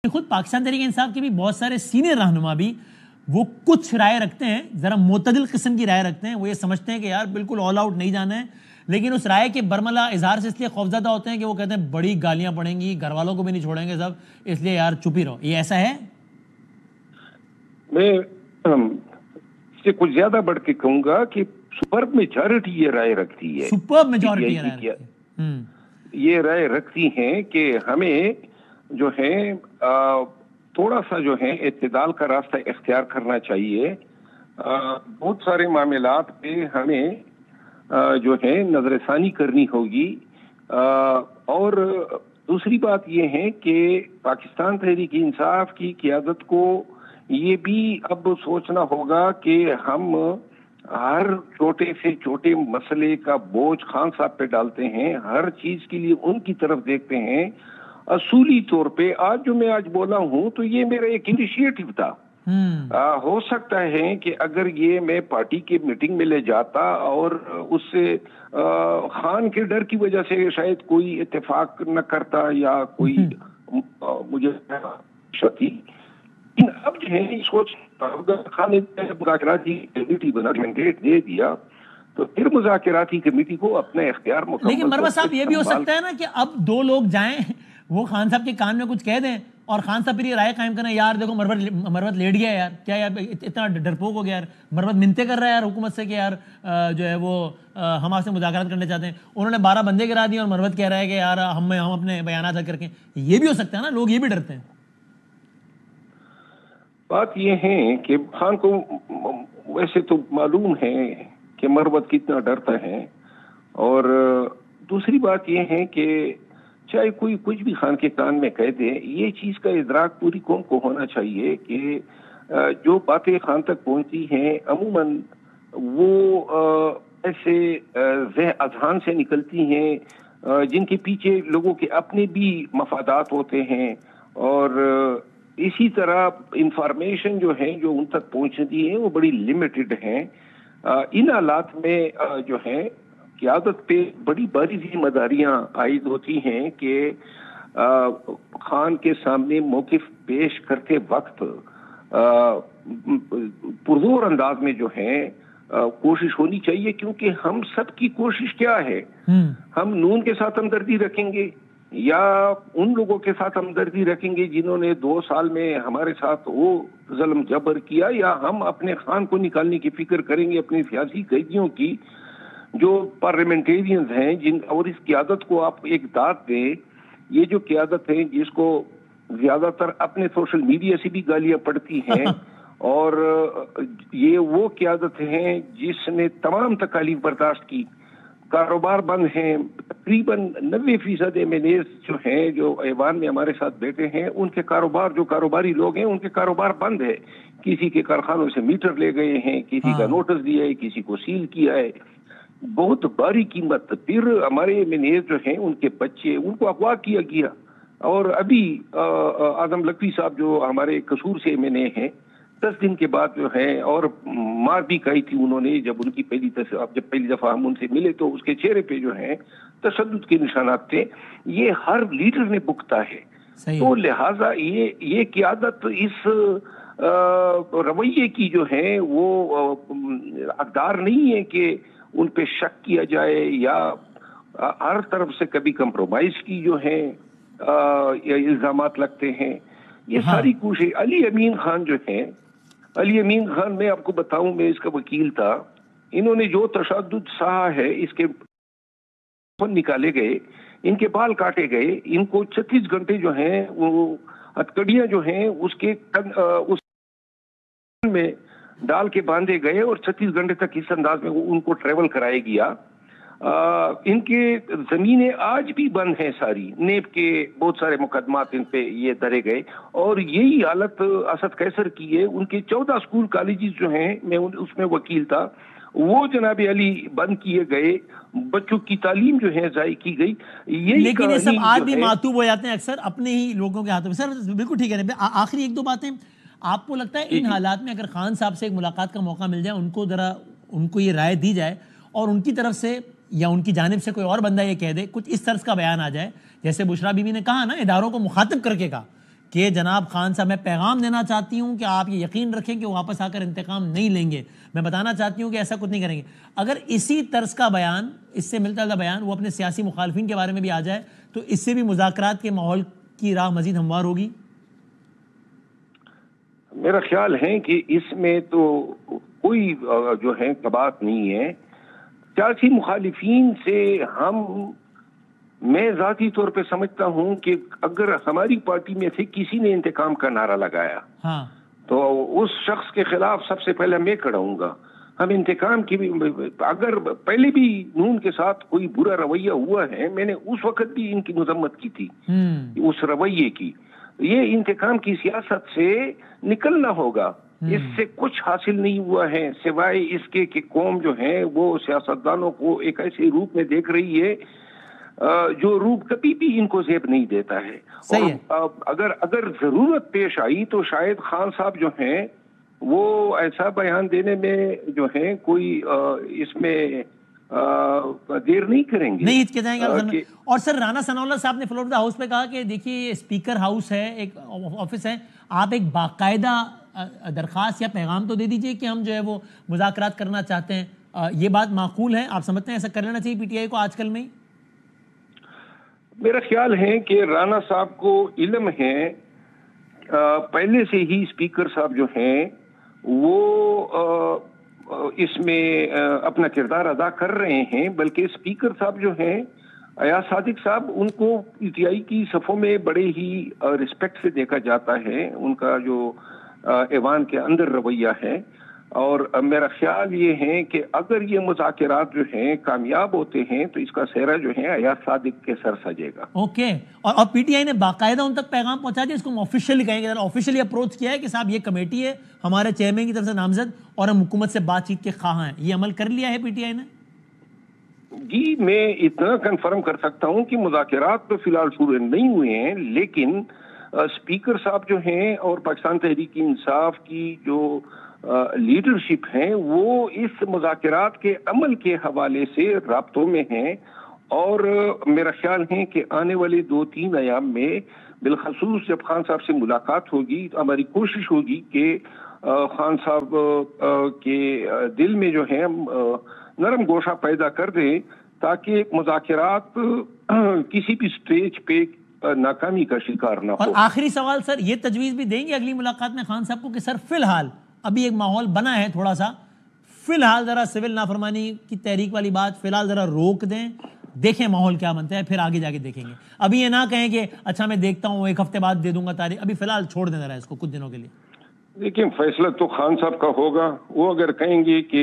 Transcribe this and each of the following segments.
خود پاکستان تحریک انصاف کے بھی بہت سارے سینئر رہنما بھی وہ کچھ رائے رکھتے ہیں، ذرا معتدل قسم کی رائے رکھتے ہیں. وہ یہ سمجھتے ہیں کہ یار بالکل آل آؤٹ نہیں جانا ہے، لیکن اس رائے کے برملا اظہار سے اس لیے خوفزدہ ہوتے ہیں کہ وہ کہتے ہیں بڑی گالیاں پڑیں گی، گھر والوں کو بھی نہیں چھوڑیں گے سب، اس لیے یار چپ ہی رہو. یہ ایسا ہے؟ میں اس سے کچھ زیادہ بڑھ کے کہوں گا کہ سپرب میجارٹی یہ رائے رکھتی ہے، سپرب میجارٹی یہ رائے رکھتی ہے، یہ رائے رکھتی ہیں کہ ہمیں جو ہے تھوڑا سا جو ہے اعتدال کا راستہ اختیار کرنا چاہیے. بہت سارے معاملات پہ ہمیں جو ہے نظر ثانی کرنی ہوگی. اور دوسری بات یہ ہے کہ پاکستان تحریک انصاف کی قیادت کو یہ بھی اب سوچنا ہوگا کہ ہم ہر چھوٹے سے چھوٹے مسئلے کا بوجھ خان صاحب پہ ڈالتے ہیں، ہر چیز کے لیے ان کی طرف دیکھتے ہیں. اصولی طور پہ آج بولا ہوں تو یہ میرا ایک انیشیٹو تھا. ہو سکتا ہے کہ اگر یہ میں پارٹی کے میٹنگ میں لے جاتا اور اس سے خان کے ڈر کی وجہ سے شاید کوئی اتفاق نہ کرتا یا کوئی مجھے شتی. اب جو ہے سوچ خان نے مذاکراتی کمیٹی بنا مینڈیٹ دے دیا تو پھر مذاکراتی کمیٹی کو اپنا اختیار مکمل. لیکن مروا صاحب یہ بھی ہو سکتا ہے نا کہ اب دو لوگ جائیں، وہ خان صاحب کے کان میں کچھ کہہ دیں اور خان صاحب پھر یہ رائے قائم کریں یار دیکھو مروت لیٹ گیا یار، کیا یار اتنا ڈرپوک ہو گیا یار، مروت منتیں کر رہا ہے یار حکومت سے کہ یار جو ہے وہ ہم آپ سے مذاکرات کرنے چاہتے ہیں. انہوں نے 12 بندے گرا دیے اور مروت کہہ رہا ہے کہ یار ہم اپنے بیانات حل کر کے. یہ بھی ہو سکتا ہے نا، لوگ یہ بھی ڈرتے ہیں. بات یہ ہے کہ خان کو ویسے تو معلوم ہے کہ مروت کتنا ڈرتا ہے، اور دوسری بات یہ ہے کہ چاہے کوئی کچھ بھی خان کے کان میں کہہ دے، یہ چیز کا ادراک پوری قوم کو ہونا چاہیے کہ جو باتیں خان تک پہنچتی ہیں عموماً وہ ایسے اذہان سے نکلتی ہیں جن کے پیچھے لوگوں کے اپنے بھی مفادات ہوتے ہیں، اور اسی طرح انفارمیشن جو ہے جو ان تک پہنچتی ہے وہ بڑی لمیٹڈ ہیں. ان حالات میں جو ہے قیادت پہ بڑی بڑی ذمہ داریاں عائد ہوتی ہیں کہ خان کے سامنے موقف پیش کرتے وقت پرزور انداز میں جو ہے کوشش ہونی چاہیے، کیونکہ ہم سب کی کوشش کیا ہے، ہم نون کے ساتھ ہمدردی رکھیں گے یا ان لوگوں کے ساتھ ہمدردی رکھیں گے جنہوں نے 2 سال میں ہمارے ساتھ وہ ظلم جبر کیا، یا ہم اپنے خان کو نکالنے کی فکر کریں گے اپنی سیاسی قیدیوں کی جو پارلیمنٹیرینز ہیں اور اس قیادت کو آپ ایک داد دیں. یہ جو قیادت ہے جس کو زیادہ تر اپنے سوشل میڈیا سے بھی گالیاں پڑتی ہیں اور یہ وہ قیادت ہے جس نے تمام تکالیف برداشت کی، کاروبار بند ہیں، تقریباً 90% MNAs جو ہیں جو ایوان میں ہمارے ساتھ بیٹھے ہیں ان کے کاروبار، جو کاروباری لوگ ہیں ان کے کاروبار بند ہے. کسی کے کارخانوں سے میٹر لے گئے ہیں، کسی کا نوٹس دیا ہے، کسی کو سیل کیا ہے، بہت باری قیمت. پھر ہمارے MNAs جو ہیں ان کے بچے، ان کو اغوا کیا گیا. اور ابھی اعظم لکھوی صاحب جو ہمارے قصور سے MNA ہیں 10 دن کے بعد جو ہے، اور مار بھی کہی تھی انہوں نے جب ان کی جب پہلی دفعہ ہم ان سے ملے تو اس کے چہرے پہ جو ہے تشدد کے نشانات تھے. یہ ہر لیڈر نے بکتا ہے. تو لہٰذا یہ قیادت اس رویے کی جو ہے وہ حقدار نہیں ہے کہ ان پہ شک کیا جائے یا ہر طرف سے کبھی کمپرومائز کی جو ہے الزامات لگتے ہیں. یہ ساری کوشش علی امین خان جو ہیں، علی امین خان میں آپ کو بتاؤں، میں اس کا وکیل تھا. انہوں نے جو تشدد سہا ہے، اس کے نکالے گئے، ان کے بال کاٹے گئے، ان کو 36 گھنٹے جو ہیں وہ ہتکڑیاں جو ہیں اس میں ڈال کے باندھے گئے اور 36 گھنٹے تک اس انداز میں ان کو ٹریول کرائے گیا. ان کے زمینیں آج بھی بند ہیں ساری، نیب کے بہت سارے مقدمات ان پہ یہ دھرے گئے، اور یہی حالت اسد قیصر کی ہے. ان کے 14 سکول کالجز جو ہیں، میں اس میں وکیل تھا، وہ جناب علی بند کیے گئے، بچوں کی تعلیم جو ہے ضائع کی گئی. لیکن یہ سب آج بھی معطوب ہو جاتے ہیں اکثر اپنے ہی لوگوں کے ہاتھوں میں. سر بالکل ٹھیک ہے. آخری 1-2 باتیں، آپ کو لگتا ہے ان حالات میں اگر خان صاحب سے ایک ملاقات کا موقع مل جائے، ان کو یہ رائے دی جائے اور ان کی طرف سے یا ان کی جانب سے کوئی اور بندہ یہ کہہ دے، کچھ اس طرز کا بیان آ جائے جیسے بشرا بیوی نے کہا نا، اداروں کو مخاطب کر کے کہا کہ جناب خان صاحب میں پیغام دینا چاہتی ہوں کہ آپ یہ یقین رکھیں کہ وہ واپس آ کر انتقام نہیں لیں گے، میں بتانا چاہتی ہوں کہ ایسا کچھ نہیں کریں گے. اگر اسی طرز کا بیان، اس سے ملتا جلتا بیان وہ اپنے سیاسی مخالفین کے بارے میں بھی آ جائے تو اس سے بھی مذاکرات کے ماحول کی راہ مزید ہموار ہوگی. میرا خیال ہے کہ اس میں تو کوئی جو ہے بات نہیں ہے. سیاسی مخالفین سے میں ذاتی طور پہ سمجھتا ہوں کہ اگر ہماری پارٹی میں سے کسی نے انتقام کا نعرہ لگایا تو اس شخص کے خلاف سب سے پہلے میں کھڑا ہوں گا. ہم انتقام کی بھی، اگر پہلے بھی نون کے ساتھ کوئی برا رویہ ہوا ہے، میں نے اس وقت بھی ان کی مذمت کی تھی اس رویے کی. یہ انتقام کی سیاست سے نکلنا ہوگا. اس سے کچھ حاصل نہیں ہوا ہے سوائے اس کے کہ قوم جو ہے وہ سیاستدانوں کو ایک ایسے روپ میں دیکھ رہی ہے جو روپ کبھی بھی ان کو زیب نہیں دیتا ہے. اور اگر ضرورت پیش آئی تو شاید خان صاحب جو ہیں وہ ایسا بیان دینے میں جو ہے کوئی اس میں دیر نہیں کریں گے، نہیں ہچکچائیں گے. اور سر رانا ثناء اللہ صاحب نے فلور آف دا ہاؤس پہ کہا کہ دیکھیے یہ اسپیکر ہاؤس ہے، ایک آفس ہے، آپ ایک باقاعدہ درخواست یا پیغام تو دے دیجئے کہ ہم جو ہے وہ مذاکرات کرنا چاہتے ہیں. یہ بات معقول ہے؟ آپ سمجھتے ہیں ایسا کر لینا چاہیے پی ٹی آئی کو آج کل میں ہی؟ میرا خیال ہے کہ رانا صاحب کو علم ہے، پہلے سے ہی اسپیکر صاحب جو ہیں وہ اس میں اپنا کردار ادا کر رہے ہیں. بلکہ اسپیکر صاحب جو ہیں ایاز صادق صاحب، ان کو پی ٹی آئی کی صفوں میں بڑے ہی رسپیکٹ سے دیکھا جاتا ہے. ان کا جو ایوان کے اندر رویہ ہے، اور میرا خیال یہ ہے کہ اگر یہ مذاکرات جو ہیں کامیاب ہوتے ہیں تو اس کا سہرا جو ہے ایاز صادق کے سر سجے گا. اوکے. اور پی ٹی آئی نے باقاعدہ ان تک پیغام پہنچا دیا، اس کو آفیشیلی کہیں گے، آفیشیلی اپروچ کیا ہے کہ صاحب یہ کمیٹی ہے ہمارے چیئرمین کی طرف سے نامزد اور ہم حکومت سے بات چیت کے خواہاں ہیں، یہ عمل کر لیا ہے پی ٹی آئی نے؟ جی میں اتنا کنفرم کر سکتا ہوں کہ مذاکرات تو فی الحال شروع نہیں ہوئے ہیں، لیکن اسپیکر صاحب جو ہیں اور پاکستان تحریک انصاف کی جو لیڈرشپ ہیں وہ اس مذاکرات کے عمل کے حوالے سے رابطوں میں ہیں. اور میرا خیال ہے کہ آنے والے 2-3 ایام میں بالخصوص جب خان صاحب سے ملاقات ہوگی تو ہماری کوشش ہوگی کہ خان صاحب کے دل میں جو ہے نرم گوشہ پیدا کر دیں تاکہ مذاکرات کسی بھی سٹیج پہ ناکامی کا شکار نہ ہو. اور آخری سوال سر، یہ تجویز بھی دیں گے اگلی ملاقات میں خان صاحب کو کہ سر فی الحال ابھی ایک ماحول بنا ہے تھوڑا سا، فی الحال ذرا سول نافرمانی کی تحریک والی بات فی الحال ذرا روک دیں، دیکھیں ماحول کیا بنتا ہے، پھر آگے جا کے دیکھیں گے. ابھی یہ نہ کہیں کہ اچھا میں دیکھتا ہوں 1 ہفتے بعد دے دوں گا تاریخ، ابھی فی الحال چھوڑ دیں ذرا اس کو کچھ دنوں کے لیے. دیکھیں فیصلہ تو خان صاحب کا ہوگا. وہ اگر کہیں گے کہ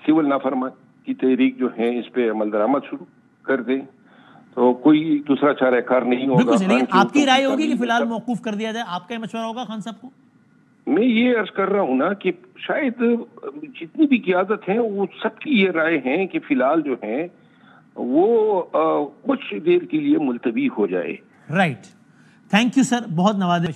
سول نافرمانی کی تحریک جو ہے اس پہ عمل درآمد شروع کر دیں تو کوئی دوسرا چارہ کار نہیں ہوگا. لیکن آپ کی رائے ہوگی کہ فی الحال موقوف کر دیا جائے، آپ کا یہ مشورہ ہوگا خان صاحب کو؟ میں یہ عرض کر رہا ہوں نا کہ شاید جتنی بھی قیادت ہیں وہ سب کی یہ رائے ہیں کہ فی الحال جو ہے وہ کچھ دیر کے لیے ملتوی ہو جائے. رائٹ. تھینک یو سر، بہت نوازے.